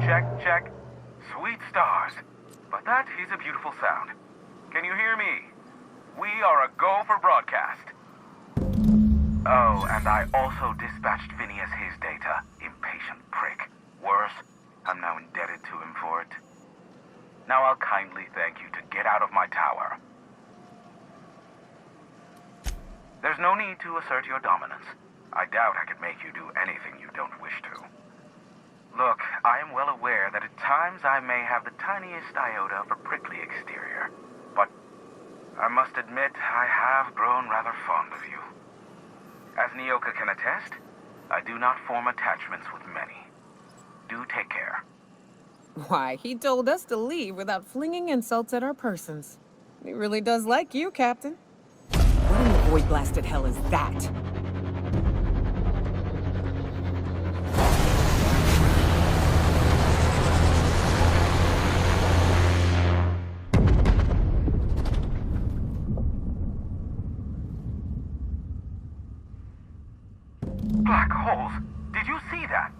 Check, check. Sweet stars. But that is a beautiful sound. Can you hear me? We are a go for broadcast. Oh, and I also dispatched Phineas his data. Impatient prick. Worse, I'm now indebted to him for it. Now I'll kindly thank you to get out of my tower. There's no need to assert your dominance. I doubt I could make you do anything you don't wish to. Look, I am well aware that at times I may have the tiniest iota of a prickly exterior, but I must admit I have grown rather fond of you. As Nyoka can attest, I do not form attachments with many. Do take care. Why, he told us to leave without flinging insults at our persons. He really does like you, Captain. What in the void-blasted hell is that? Black holes? Did you see that?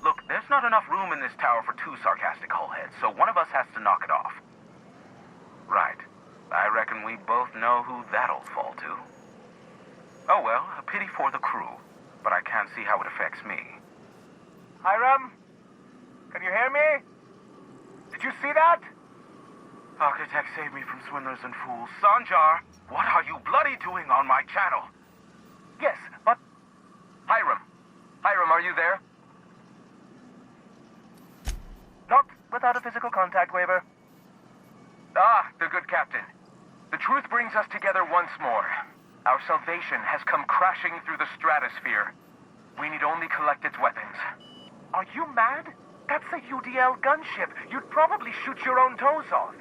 Look, there's not enough room in this tower for two sarcastic hullheads, so one of us has to knock it off. Right. I reckon we both know who that'll fall to. Oh well, a pity for the crew, but I can't see how it affects me. Hiram? Can you hear me? Did you see that? Architect, save me from swindlers and fools. Sanjar, what are you bloody doing on my channel? Yes, but... Hiram. Hiram, are you there? Not without a physical contact waiver. Ah, the good captain. The truth brings us together once more. Our salvation has come crashing through the stratosphere. We need only collect its weapons. Are you mad? That's a UDL gunship. You'd probably shoot your own toes off.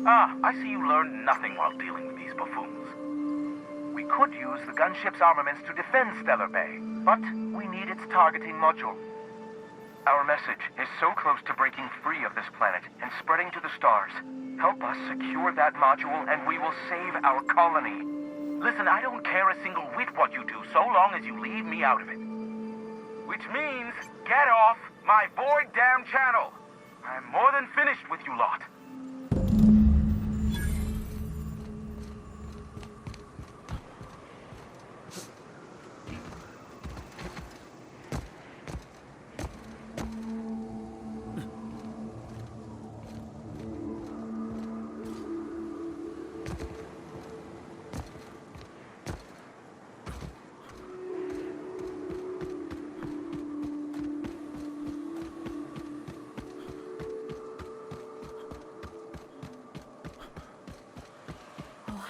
Ah, I see you learned nothing while dealing with these buffoons. We could use the gunship's armaments to defend Stellar Bay, but we need its targeting module. Our message is so close to breaking free of this planet and spreading to the stars. Help us secure that module and we will save our colony. Listen, I don't care a single whit what you do so long as you leave me out of it. Which means, get off my void-damn channel. I'm more than finished with you lot.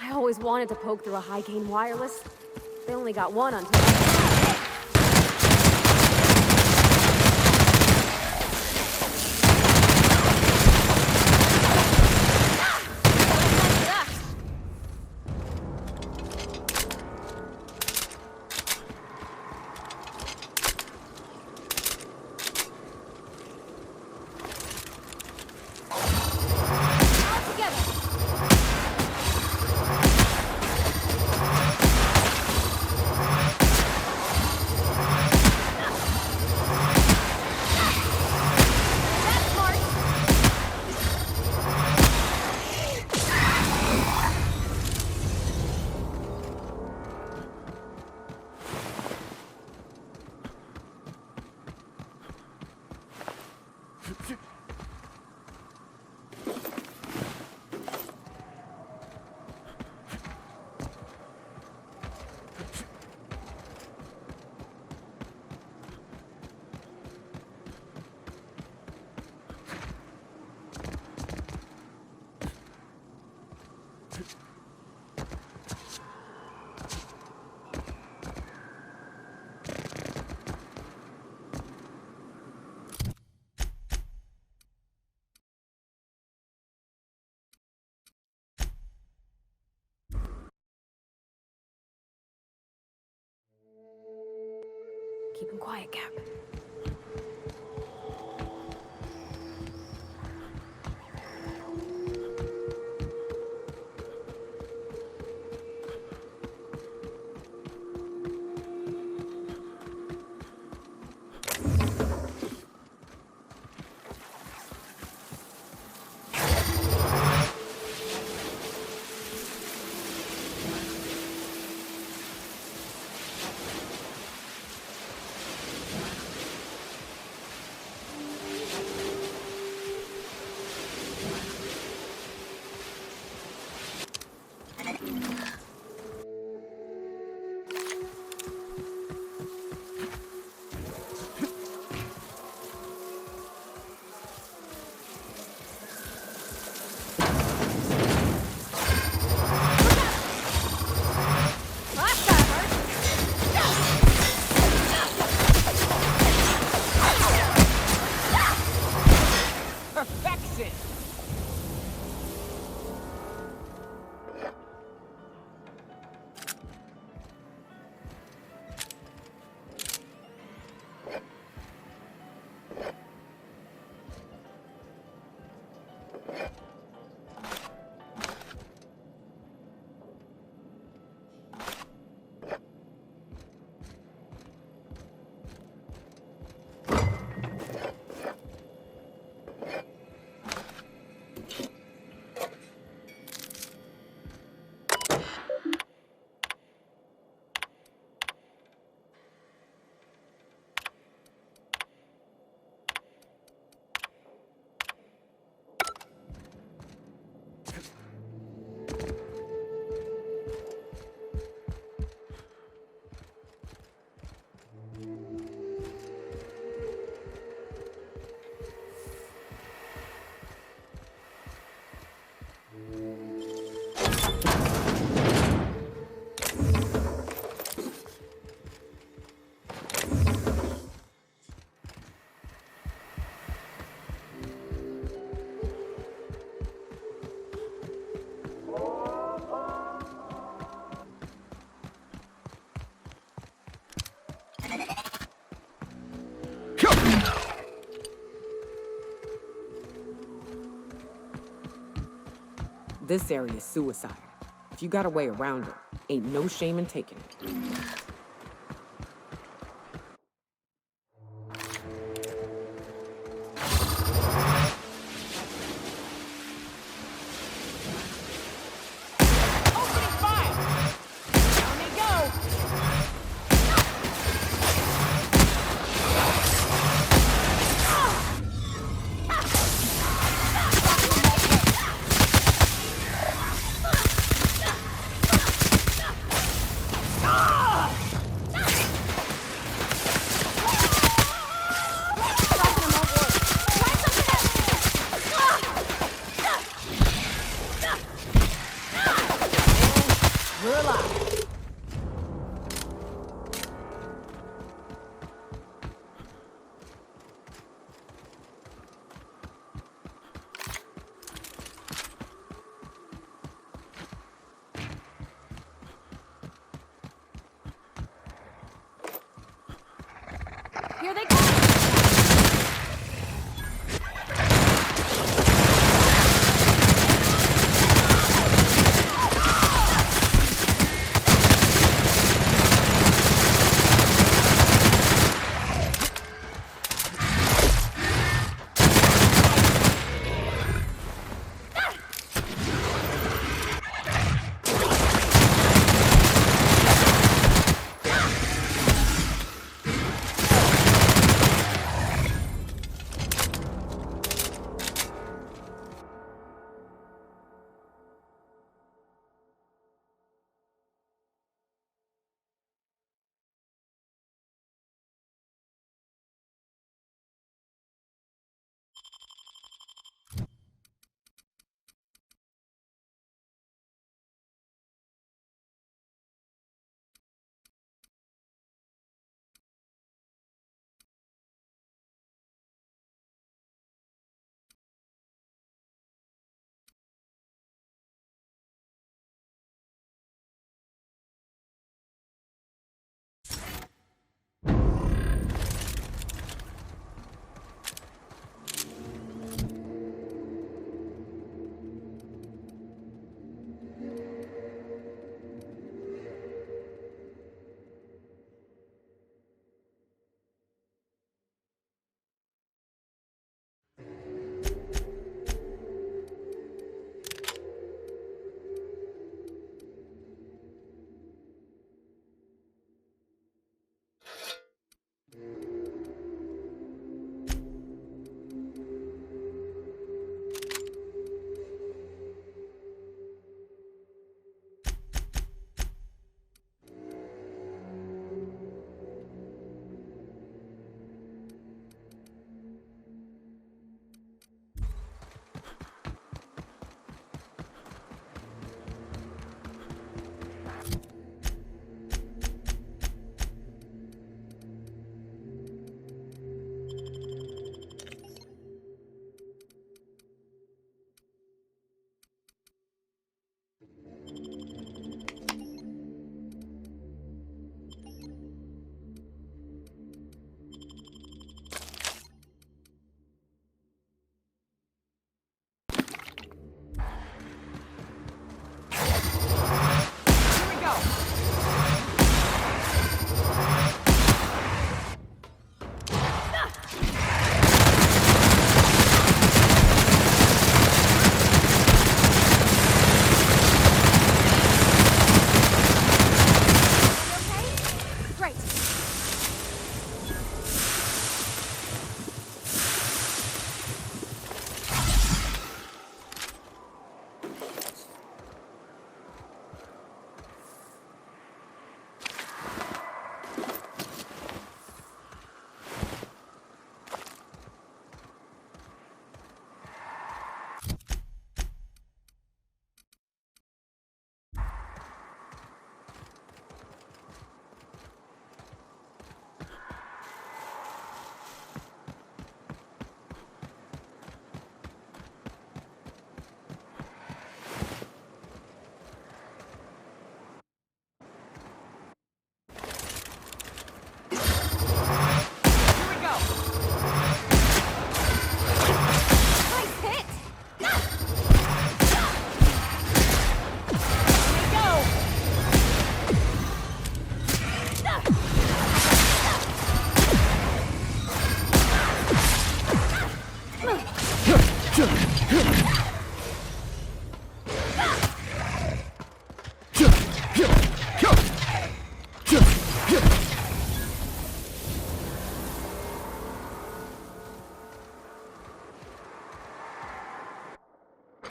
I always wanted to poke through a high-gain wireless. They only got one on Keep him quiet, Cap. This area is suicide. If you got a way around it, ain't no shame in taking it. Ah!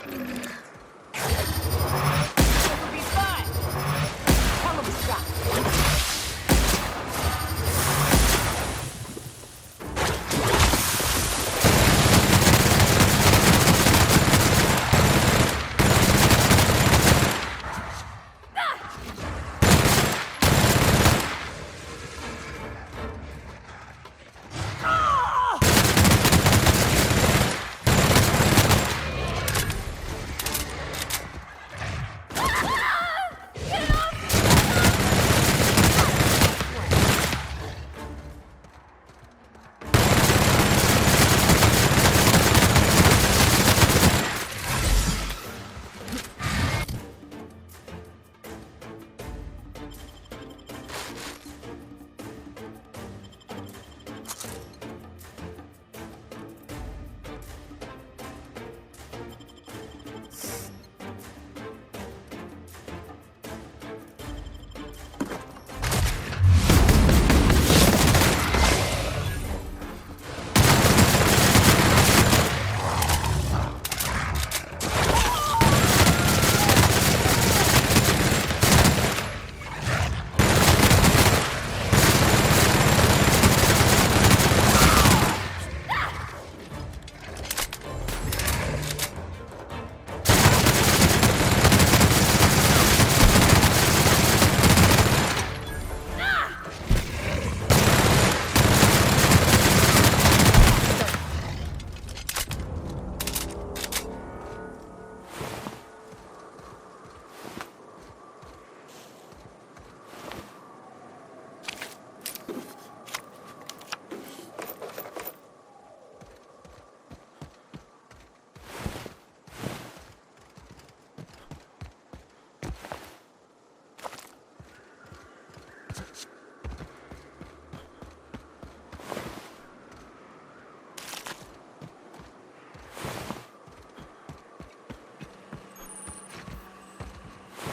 It'll be fun! Hell of a shot!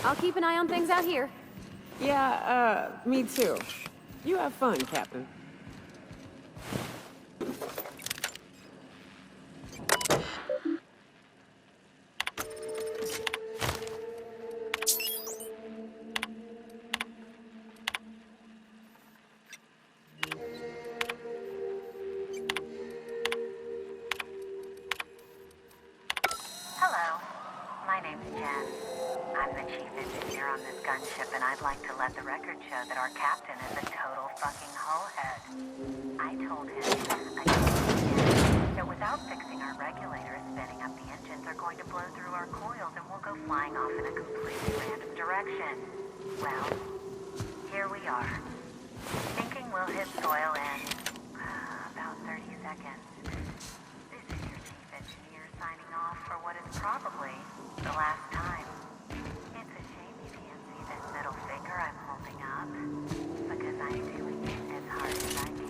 I'll keep an eye on things out here. Yeah, me too. You have fun, Captain. Hello, my name's Jen. I'm the chief engineer on this gunship, and I'd like to let the record show that our captain is a total fucking hullhead. I told him that without fixing our regulators, spinning up the engines are going to blow through our coils and we'll go flying off in a completely random direction. Well, here we are. Thinking we'll hit soil in about 30 seconds. This is your chief engineer signing off for what is probably the last time. It's a shame you can't see this middle finger I'm holding up, because I'm doing it as hard as I can.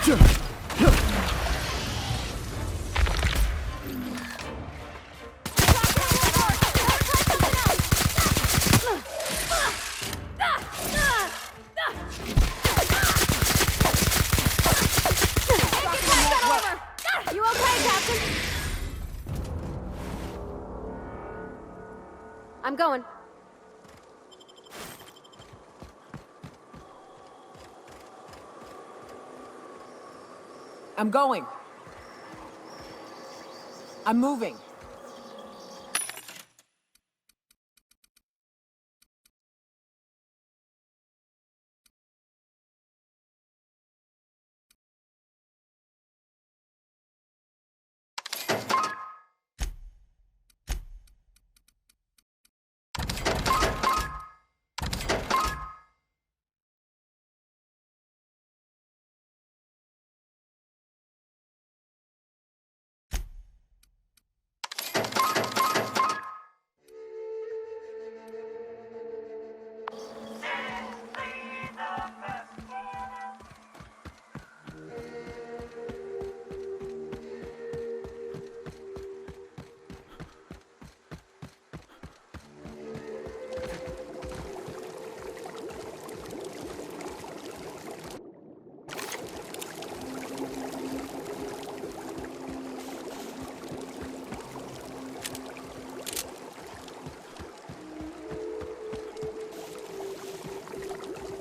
You okay, Captain? I'm going. I'm going. I'm moving.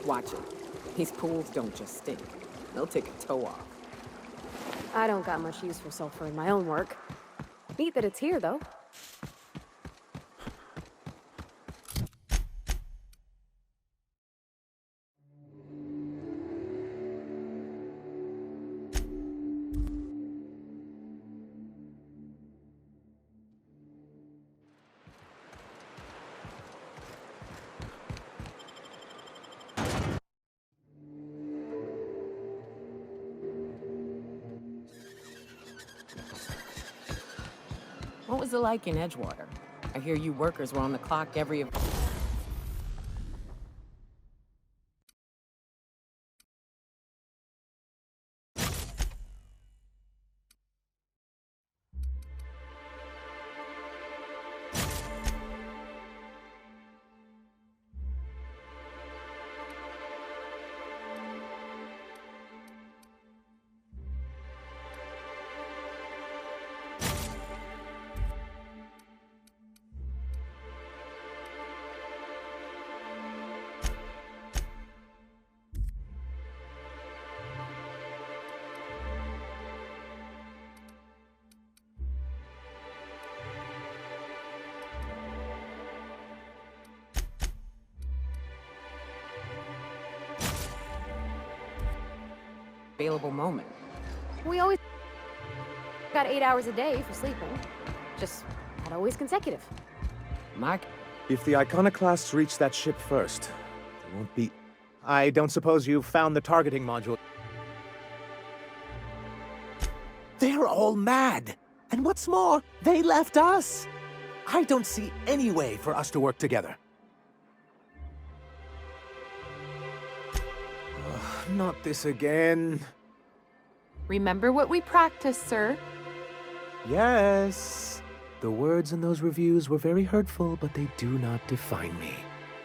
Watch it. These pools don't just stink. They'll take a toe off. I don't got much use for sulfur in my own work. Neat that it's here, though. What was it like in Edgewater? I hear you workers were on the clock every... available moment. We always got 8 hours a day for sleeping. Just not always consecutive. Mark? If the Iconoclasts reach that ship first, there won't be... I don't suppose you've found the targeting module. They're all mad! And what's more, they left us! I don't see any way for us to work together. Not this again. Remember what we practiced, sir. Yes. The words in those reviews were very hurtful, but they do not define me.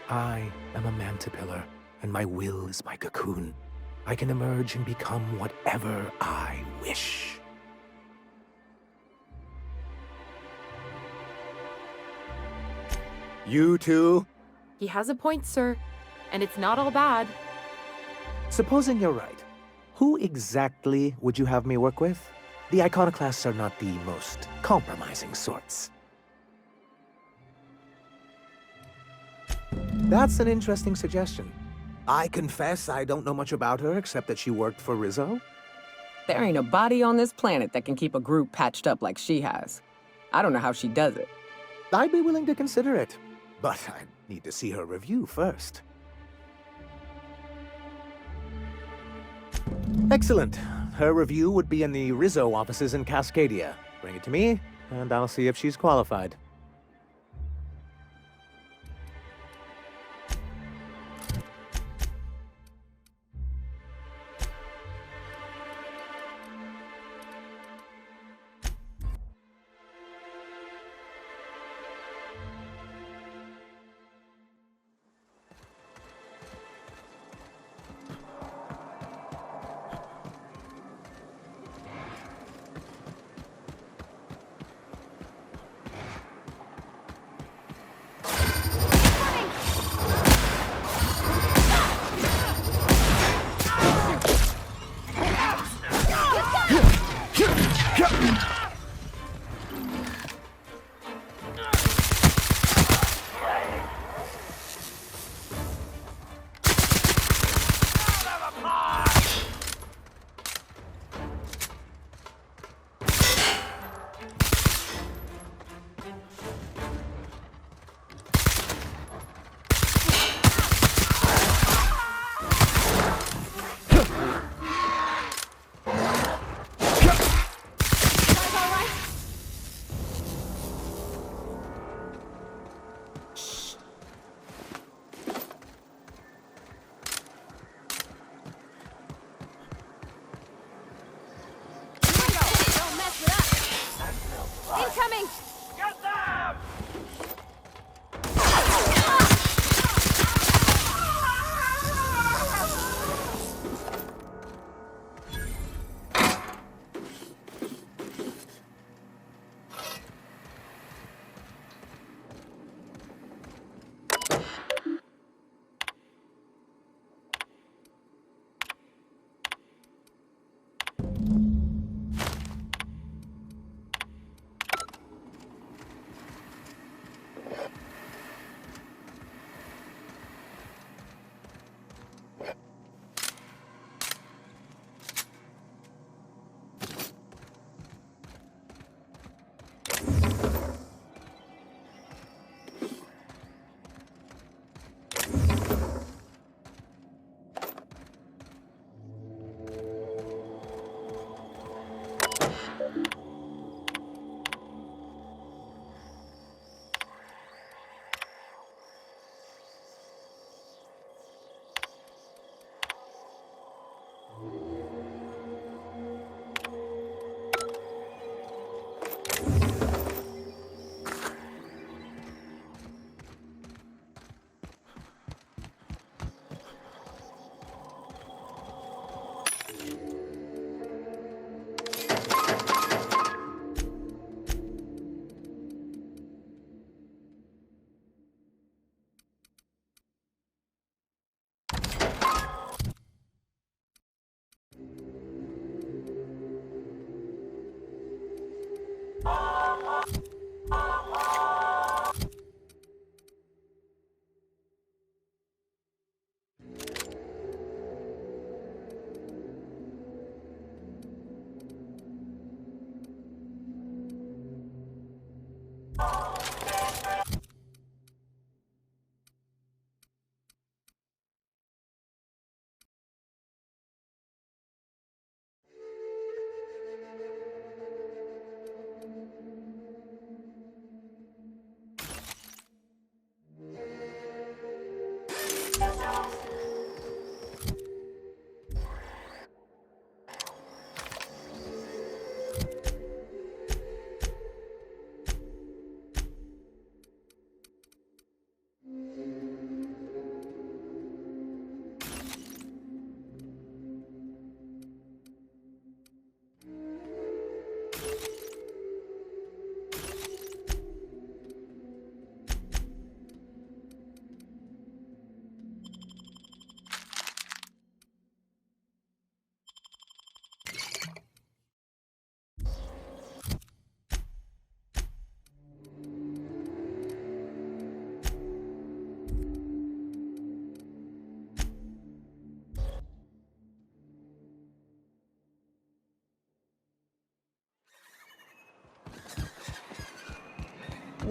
I am a mantipillar, and my will is my cocoon. I can emerge and become whatever I wish. You too? He has a point, sir. And it's not all bad. Supposing you're right, who exactly would you have me work with? The Iconoclasts are not the most compromising sorts. That's an interesting suggestion. I confess I don't know much about her except that she worked for Rizzo. There ain't a body on this planet that can keep a group patched up like she has. I don't know how she does it. I'd be willing to consider it, but I need to see her review first. Excellent. Her review would be in the Rizzo offices in Cascadia. Bring it to me, and I'll see if she's qualified.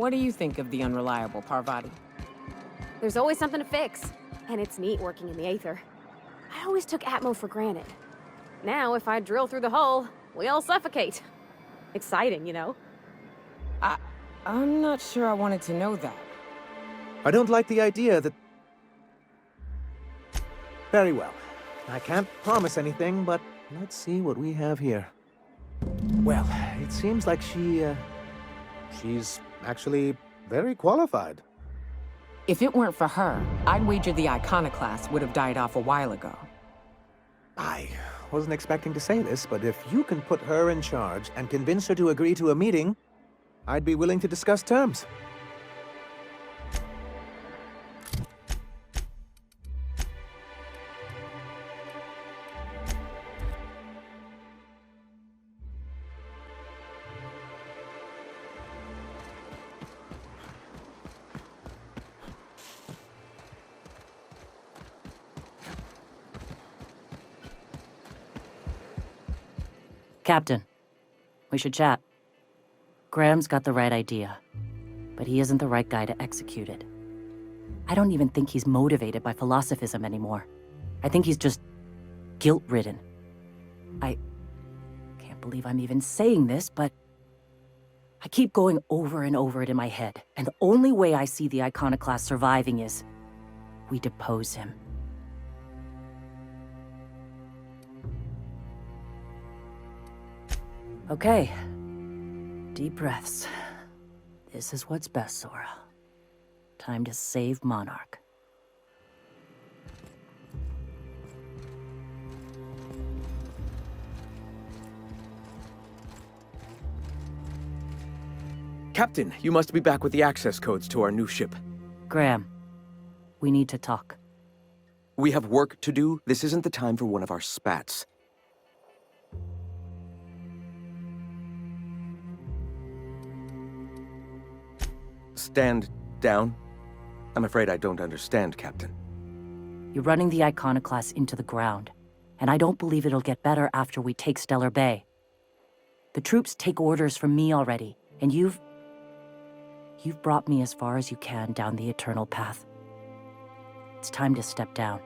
What do you think of the unreliable Parvati? There's always something to fix, and it's neat working in the Aether. I always took Atmo for granted. Now, if I drill through the hull, we all suffocate. Exciting, you know? I'm not sure I wanted to know that. I don't like the idea that... Very well. I can't promise anything, but let's see what we have here. Well, it seems like she's actually very qualified. If it weren't for her, I'd wager the Iconoclast would have died off a while ago. I wasn't expecting to say this, but if you can put her in charge and convince her to agree to a meeting, I'd be willing to discuss terms. Captain, we should chat. Graham's got the right idea, but he isn't the right guy to execute it. I don't even think he's motivated by philosophism anymore. I think he's just guilt-ridden. I can't believe I'm even saying this, but I keep going over and over it in my head, and the only way I see the Iconoclast surviving is we depose him. Okay. Deep breaths. This is what's best, Sora. Time to save Monarch. Captain, you must be back with the access codes to our new ship. Graham, we need to talk. We have work to do. This isn't the time for one of our spats. Stand down. I'm afraid I don't understand, Captain. You're running the Iconoclast into the ground, and I don't believe it'll get better after we take Stellar Bay. The troops take orders from me already, and you've brought me as far as you can down the eternal path. It's time to step down.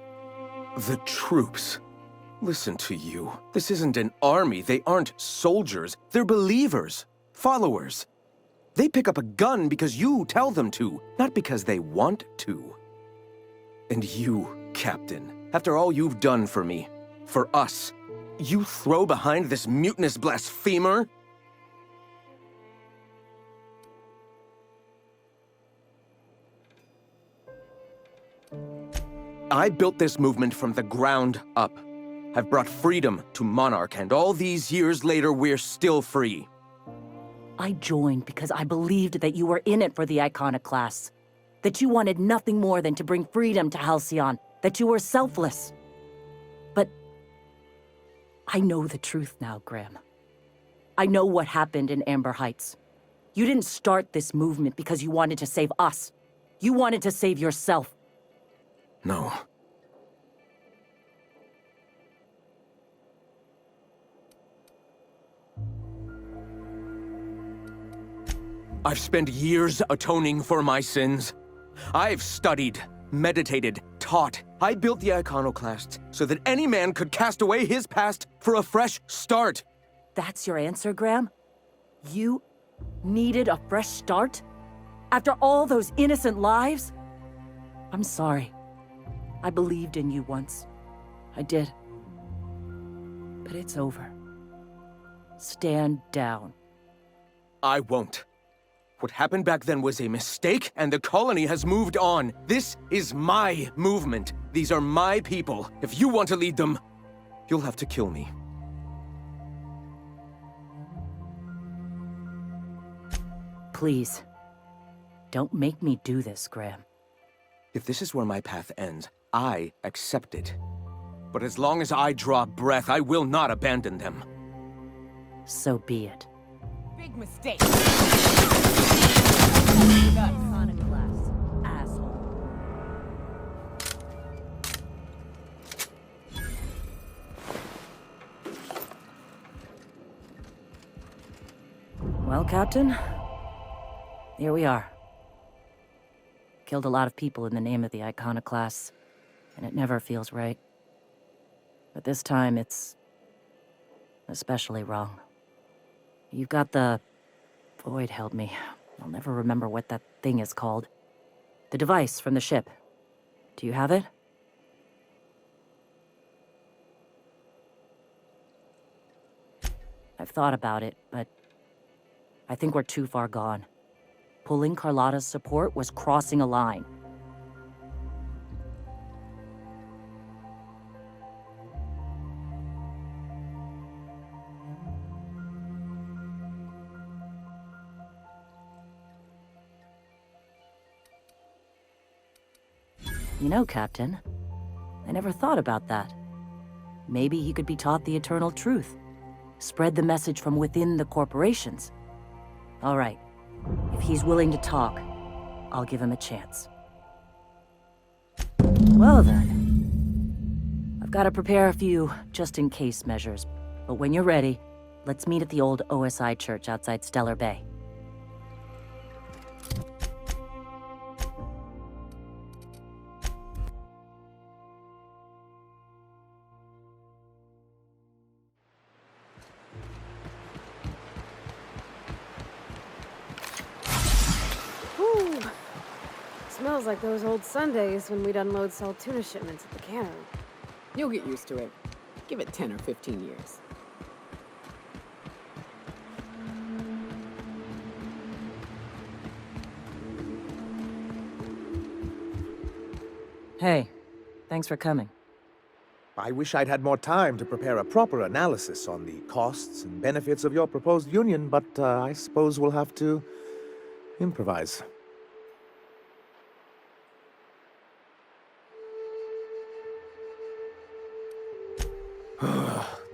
The troops. Listen to you. This isn't an army. They aren't soldiers. They're believers. Followers. They pick up a gun because you tell them to, not because they want to. And you, Captain, after all you've done for me, for us, you throw behind this mutinous blasphemer? I built this movement from the ground up. I've brought freedom to Monarch, and all these years later, we're still free. I joined because I believed that you were in it for the Iconoclasts. That you wanted nothing more than to bring freedom to Halcyon. That you were selfless. But I know the truth now, Graham. I know what happened in Amber Heights. You didn't start this movement because you wanted to save us. You wanted to save yourself. No. I've spent years atoning for my sins. I've studied, meditated, taught. I built the Iconoclasts so that any man could cast away his past for a fresh start. That's your answer, Graham? You needed a fresh start? After all those innocent lives? I'm sorry. I believed in you once. I did. But it's over. Stand down. I won't. What happened back then was a mistake, and the colony has moved on. This is my movement. These are my people. If you want to lead them, you'll have to kill me. Please. Don't make me do this, Graham. If this is where my path ends, I accept it. But as long as I draw breath, I will not abandon them. So be it. Big mistake. Iconoclast, asshole. Well, Captain, Here we are. Killed a lot of people in the name of the iconoclasts, and it never feels right. But this time, it's especially wrong. You've got the... Void held me. I'll never remember what that thing is called. The device from the ship. Do you have it? I've thought about it, but I think we're too far gone. Pulling Carlotta's support was crossing a line. You know, Captain, I never thought about that. Maybe he could be taught the eternal truth. Spread the message from within the corporations. All right. If he's willing to talk, I'll give him a chance. Well then. I've got to prepare a few just-in-case measures. But when you're ready, let's meet at the old OSI church outside Stellar Bay. Whew. Smells like those old Sundays when we'd unload salt tuna shipments at the cannery. You'll get used to it. Give it 10 or 15 years. Hey, thanks for coming. I wish I'd had more time to prepare a proper analysis on the costs and benefits of your proposed union, but I suppose we'll have to improvise.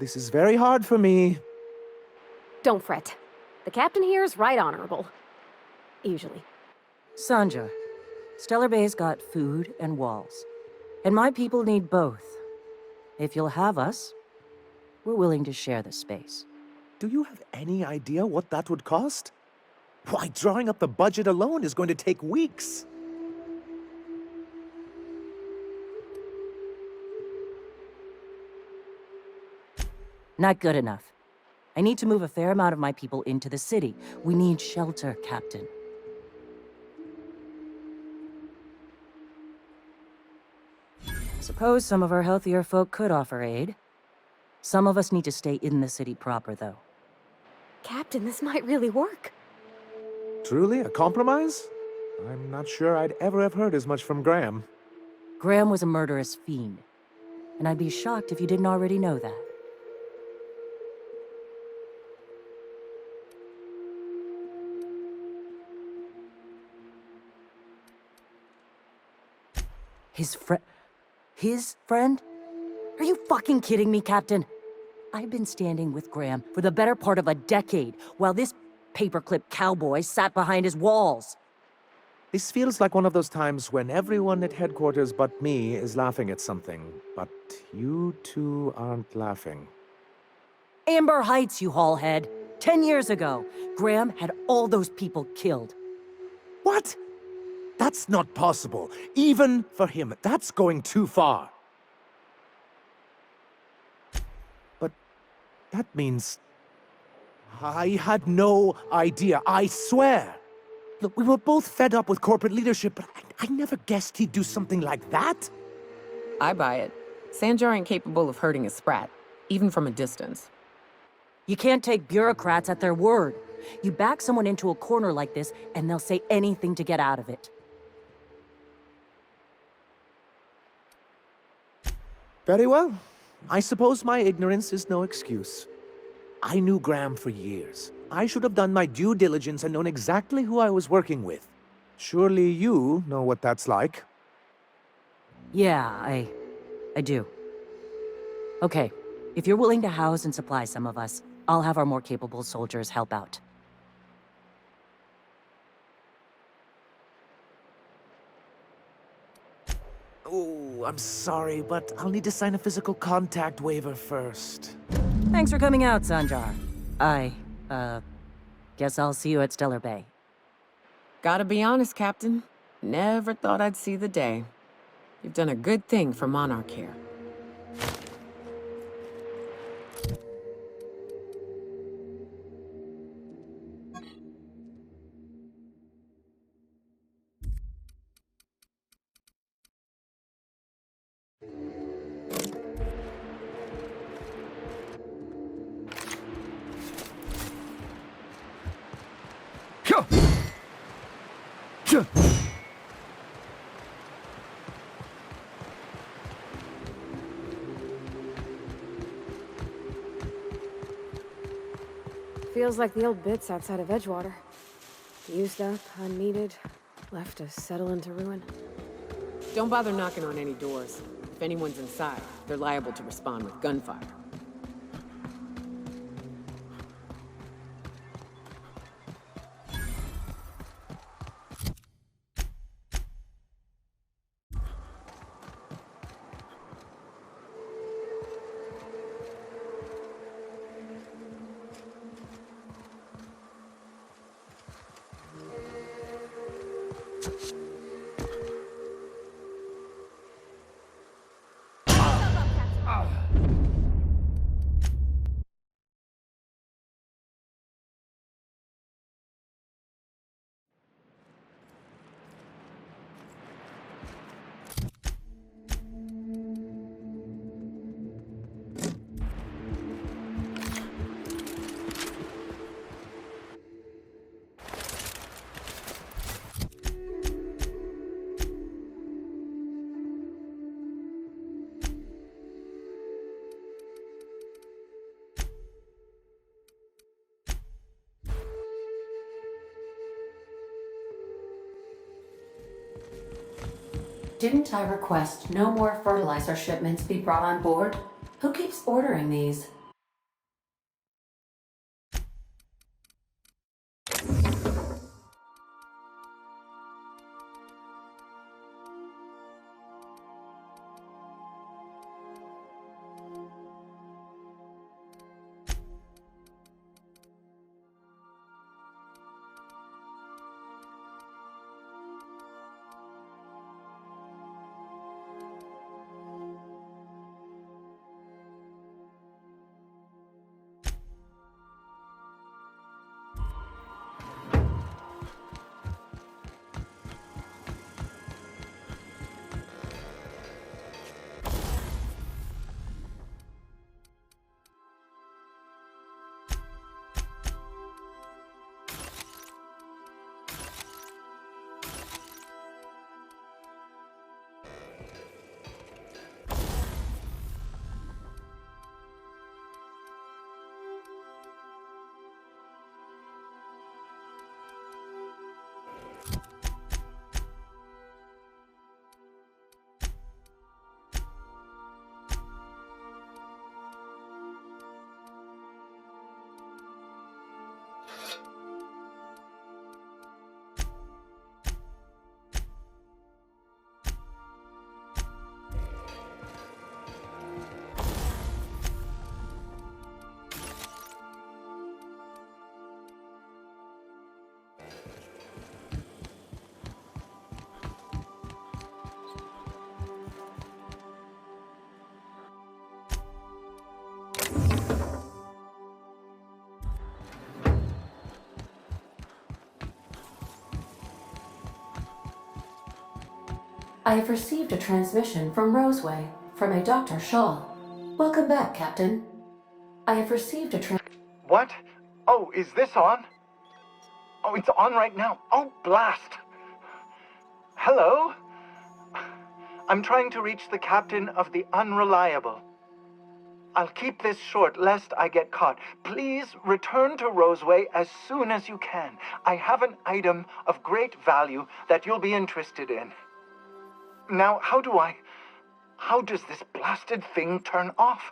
This is very hard for me. Don't fret. The captain here is right honorable. Usually. Sanja, Stellar Bay's got food and walls. And my people need both. If you'll have us, we're willing to share the space. Do you have any idea what that would cost? Why, drawing up the budget alone is going to take weeks. Not good enough. I need to move a fair amount of my people into the city. We need shelter, Captain. Suppose some of our healthier folk could offer aid. Some of us need to stay in the city proper, though. Captain, this might really work. Truly, a compromise? I'm not sure I'd ever have heard as much from Graham. Graham was a murderous fiend, and I'd be shocked if you didn't already know that. His friend? Are you fucking kidding me, Captain? I've been standing with Graham for the better part of a decade, while this paperclip cowboy sat behind his walls. This feels like one of those times when everyone at headquarters but me is laughing at something, but you two aren't laughing. Amber Heights, you haulhead. 10 years ago, Graham had all those people killed. What? That's not possible. Even for him, that's going too far. But that means... I had no idea, I swear. Look, we were both fed up with corporate leadership, but I never guessed he'd do something like that. I buy it. Sanjar ain't capable of hurting a sprat, even from a distance. You can't take bureaucrats at their word. You back someone into a corner like this, and they'll say anything to get out of it. Very well. I suppose my ignorance is no excuse. I knew Graham for years. I should have done my due diligence and known exactly who I was working with. Surely you know what that's like. Yeah, I do. Okay, if you're willing to house and supply some of us, I'll have our more capable soldiers help out. Oh, I'm sorry, but I'll need to sign a physical contact waiver first. Thanks for coming out, Sanjar. Guess I'll see you at Stellar Bay. Gotta be honest, Captain. Never thought I'd see the day. You've done a good thing for Monarch here. Feels like the old bits outside of Edgewater. Used up, unneeded, left to settle into ruin. Don't bother knocking on any doors. If anyone's inside, they're liable to respond with gunfire. Didn't I request no more fertilizer shipments be brought on board? Who keeps ordering these? I have received a transmission from Roseway, from a Dr. Shaw. Welcome back, Captain. I have received a What? Oh, is this on? Oh, it's on right now. Oh, blast! Hello? I'm trying to reach the captain of the Unreliable. I'll keep this short, lest I get caught. Please return to Roseway as soon as you can. I have an item of great value that you'll be interested in. Now, how does this blasted thing turn off?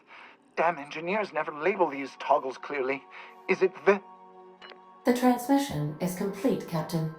Damn engineers never label these toggles clearly. Is it the... The transmission is complete, Captain.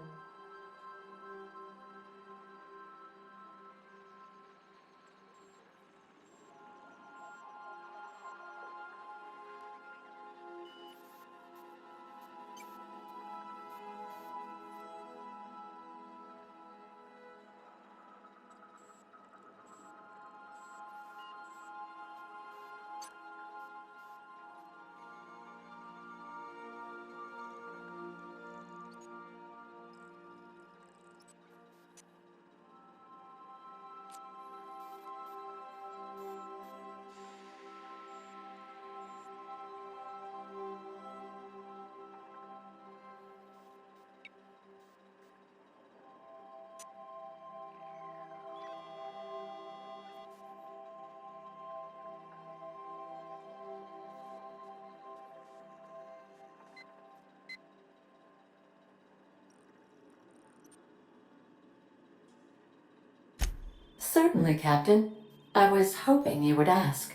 Certainly, Captain. I was hoping you would ask.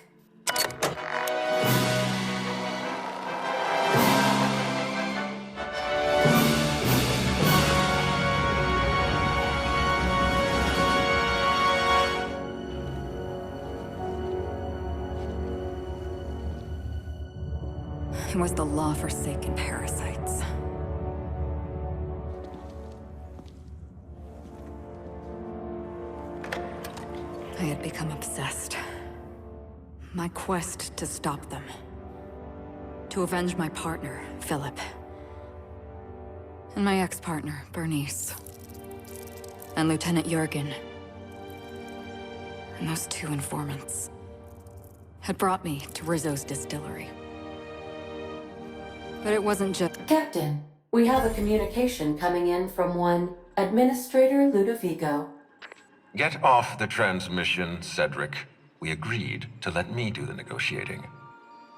It was the law-forsaken parasites. I had become obsessed. My quest to stop them. To avenge my partner, Philip. And my ex-partner, Bernice. And Lieutenant Jurgen. And those two informants had brought me to Rizzo's distillery. But it wasn't just... Captain, we have a communication coming in from one Administrator Ludovico. Get off the transmission, Cedric. We agreed to let me do the negotiating.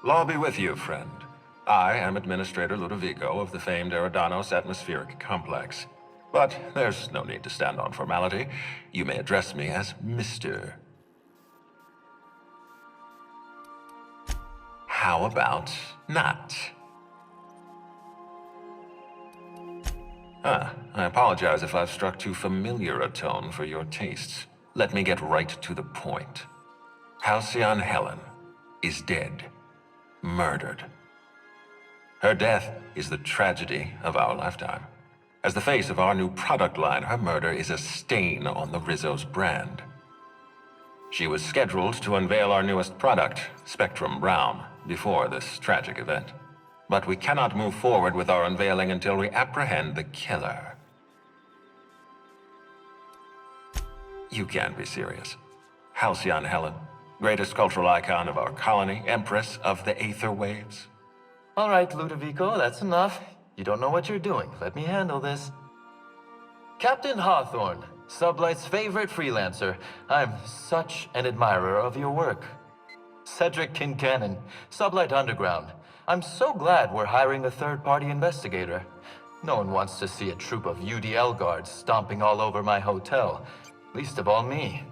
Law be with you, friend. I am Administrator Ludovico of the famed Eridanos Atmospheric Complex. But there's no need to stand on formality. You may address me as Mr. How about not? I apologize if I've struck too familiar a tone for your tastes. Let me get right to the point. Halcyon Helen is dead. Murdered. Her death is the tragedy of our lifetime. As the face of our new product line, her murder is a stain on the Rizzo's brand. She was scheduled to unveil our newest product, Spectrum Brown, before this tragic event. But we cannot move forward with our unveiling until we apprehend the killer. You can't be serious. Halcyon Helen, greatest cultural icon of our colony, empress of the Aether Waves. All right, Ludovico, that's enough. You don't know what you're doing. Let me handle this. Captain Hawthorne, Sublight's favorite freelancer. I'm such an admirer of your work. Cedric Kincannon, Sublight Underground. I'm so glad we're hiring a third-party investigator. No one wants to see a troop of UDL guards stomping all over my hotel, least of all me.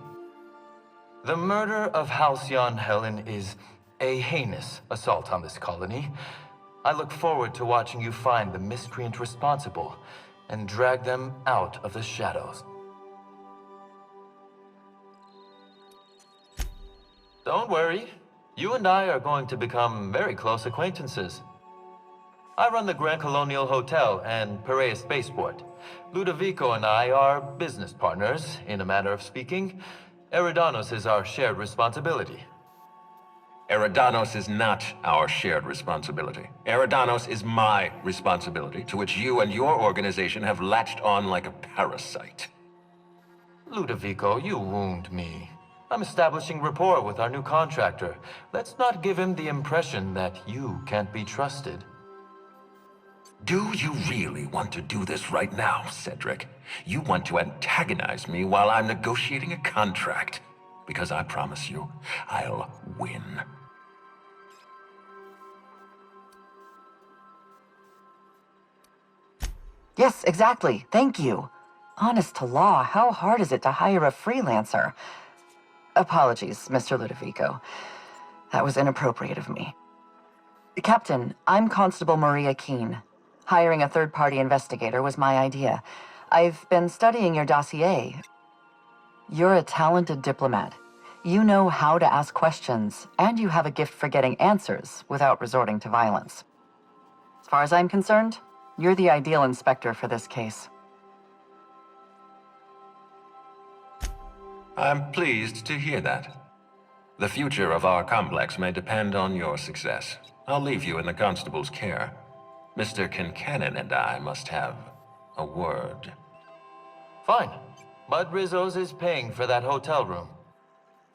The murder of Halcyon Helen is a heinous assault on this colony. I look forward to watching you find the miscreant responsible and drag them out of the shadows. Don't worry. You and I are going to become very close acquaintances. I run the Grand Colonial Hotel and Piraeus Spaceport. Ludovico and I are business partners, in a manner of speaking. Eridanos is our shared responsibility. Eridanos is not our shared responsibility. Eridanos is my responsibility, to which you and your organization have latched on like a parasite. Ludovico, you wound me. I'm establishing rapport with our new contractor. Let's not give him the impression that you can't be trusted. Do you really want to do this right now, Cedric? You want to antagonize me while I'm negotiating a contract? Because I promise you, I'll win. Yes, exactly. Thank you. Honest to law, how hard is it to hire a freelancer? Apologies, Mr. Ludovico. That was inappropriate of me. Captain, I'm Constable Maria Keene. Hiring a third-party investigator was my idea. I've been studying your dossier. You're a talented diplomat. You know how to ask questions, and you have a gift for getting answers without resorting to violence. As far as I'm concerned, you're the ideal inspector for this case. I'm pleased to hear that. The future of our complex may depend on your success. I'll leave you in the constable's care. Mr. Kincannon and I must have a word. Fine. Bud Rizzo's is paying for that hotel room.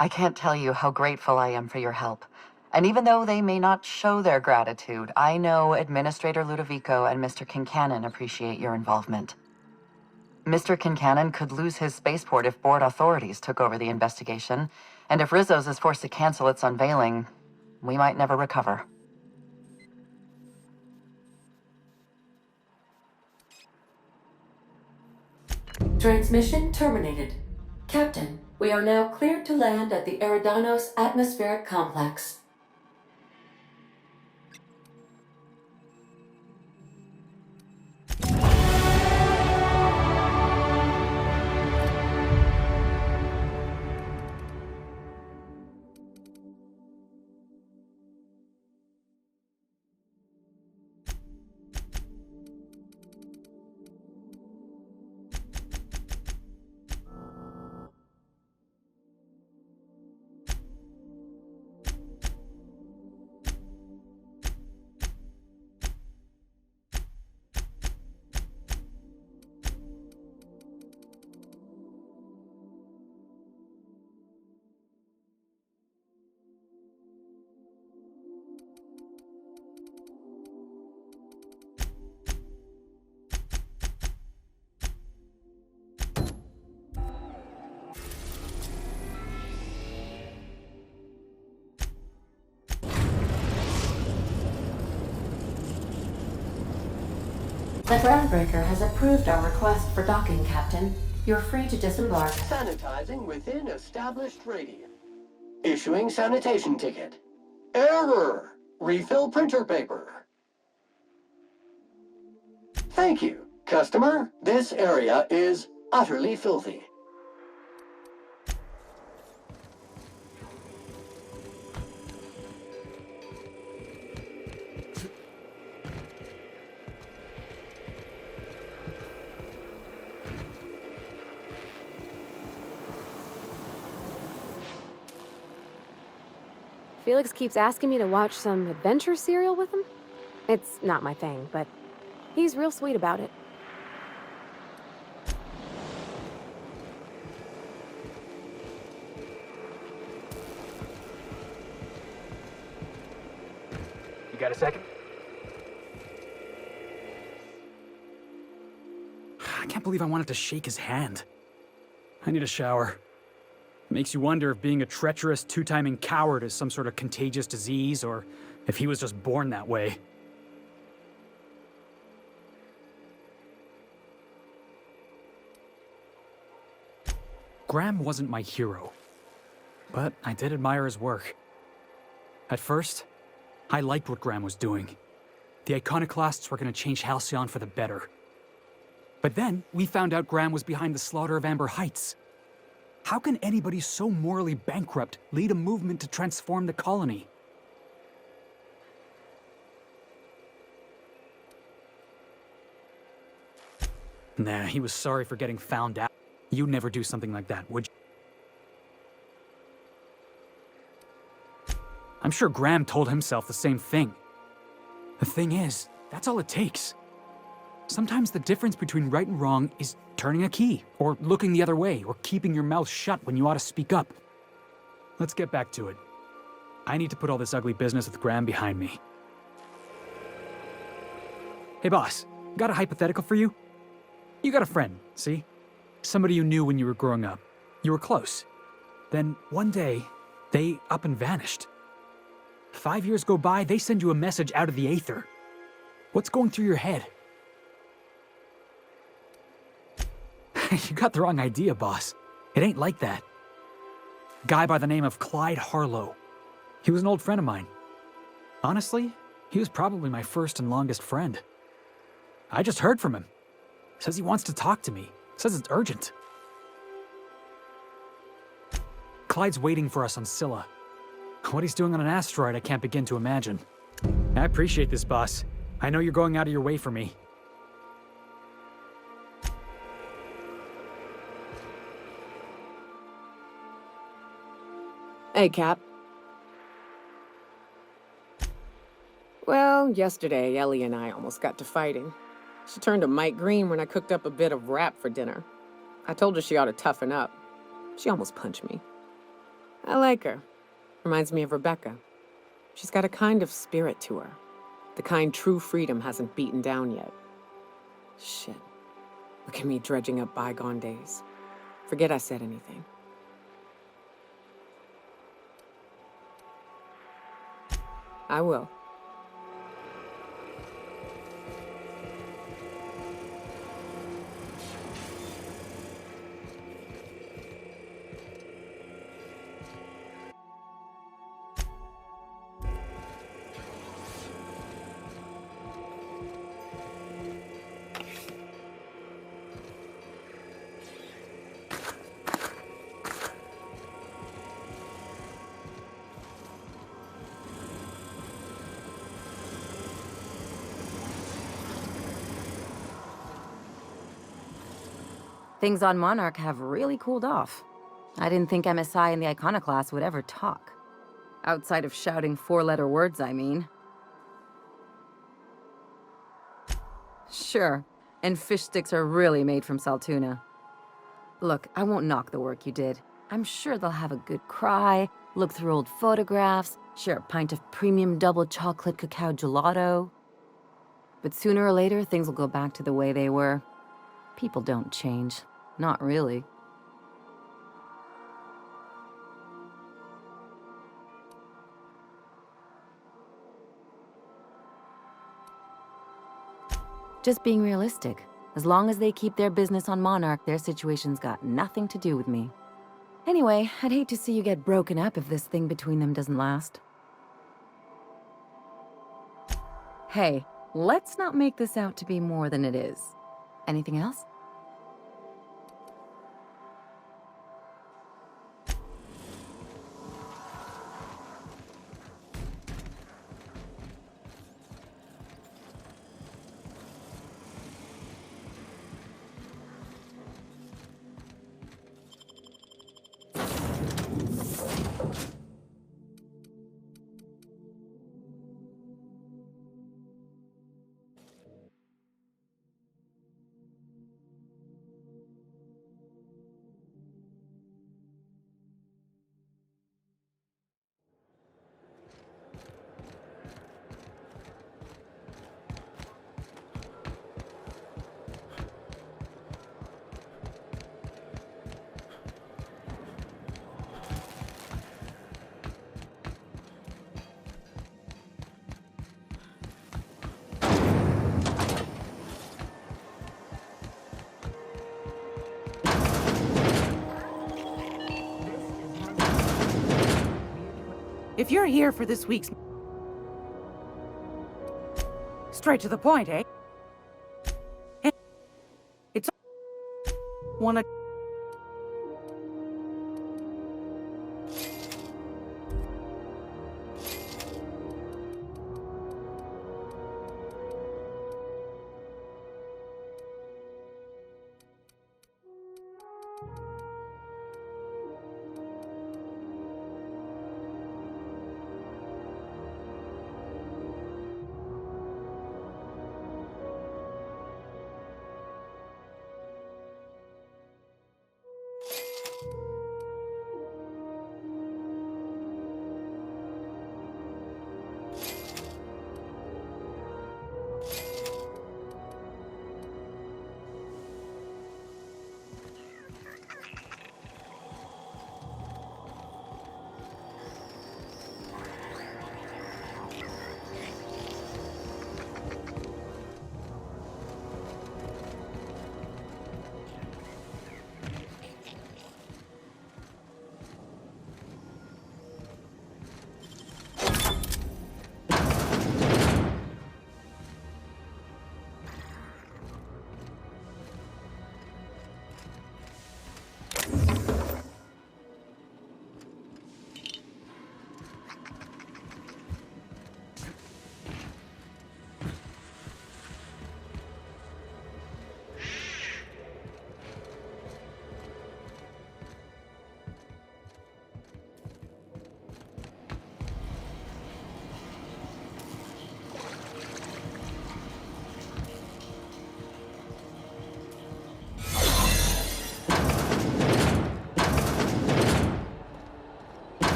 I can't tell you how grateful I am for your help. And even though they may not show their gratitude, I know Administrator Ludovico and Mr. Kincannon appreciate your involvement. Mr. Kincannon could lose his spaceport if board authorities took over the investigation, and if Rizzo's is forced to cancel its unveiling, we might never recover. Transmission terminated. Captain, We are now cleared to land at the Eridanos Atmospheric Complex. The groundbreaker has approved our request for docking, Captain. You're free to disembark. Sanitizing within established radius. Issuing sanitation ticket. Error! Refill printer paper. Thank you. Customer, this area is utterly filthy. Felix keeps asking me to watch some adventure serial with him. It's not my thing, but he's real sweet about it. You got a second? I can't believe I wanted to shake his hand. I need a shower. Makes you wonder if being a treacherous, two-timing coward is some sort of contagious disease, or if he was just born that way. Graham wasn't my hero, but I did admire his work. At first, I liked what Graham was doing. The Iconoclasts were going to change Halcyon for the better. But then, we found out Graham was behind the slaughter of Amber Heights. How can anybody so morally bankrupt lead a movement to transform the colony? Nah, he was sorry for getting found out. You'd never do something like that, would you? I'm sure Graham told himself the same thing. The thing is, that's all it takes. Sometimes the difference between right and wrong is turning a key, or looking the other way, or keeping your mouth shut when you ought to speak up. Let's get back to it. I need to put all this ugly business with Graham behind me. Hey boss, got a hypothetical for you? You got a friend, see? Somebody you knew when you were growing up. You were close. Then one day, they up and vanished. 5 years go by, they send you a message out of the aether. What's going through your head? You got the wrong idea, boss. It ain't like that. A guy by the name of Clyde Harlow. He was an old friend of mine. Honestly, he was probably my first and longest friend. I just heard from him. Says he wants to talk to me. Says it's urgent. Clyde's waiting for us on Scylla. What he's doing on an asteroid, I can't begin to imagine. I appreciate this, boss. I know you're going out of your way for me. Hey, Cap. Well, yesterday, Ellie and I almost got to fighting. She turned to Mike Green when I cooked up a bit of wrap for dinner. I told her she ought to toughen up. She almost punched me. I like her. Reminds me of Rebecca. She's got a kind of spirit to her. The kind true freedom hasn't beaten down yet. Shit. Look at me dredging up bygone days. Forget I said anything. I will. Things on Monarch have really cooled off. I didn't think MSI and the Iconoclast would ever talk. Outside of shouting four-letter words, I mean. Sure, and fish sticks are really made from Saltuna. Look, I won't knock the work you did. I'm sure they'll have a good cry, look through old photographs, share a pint of premium double chocolate cacao gelato. But sooner or later, things will go back to the way they were. People don't change. Not really. Just being realistic. As long as they keep their business on Monarch, their situation's got nothing to do with me. Anyway, I'd hate to see you get broken up if this thing between them doesn't last. Hey, let's not make this out to be more than it is. Anything else? If you're here for this week's... Straight to the point, eh? It's... Wanna...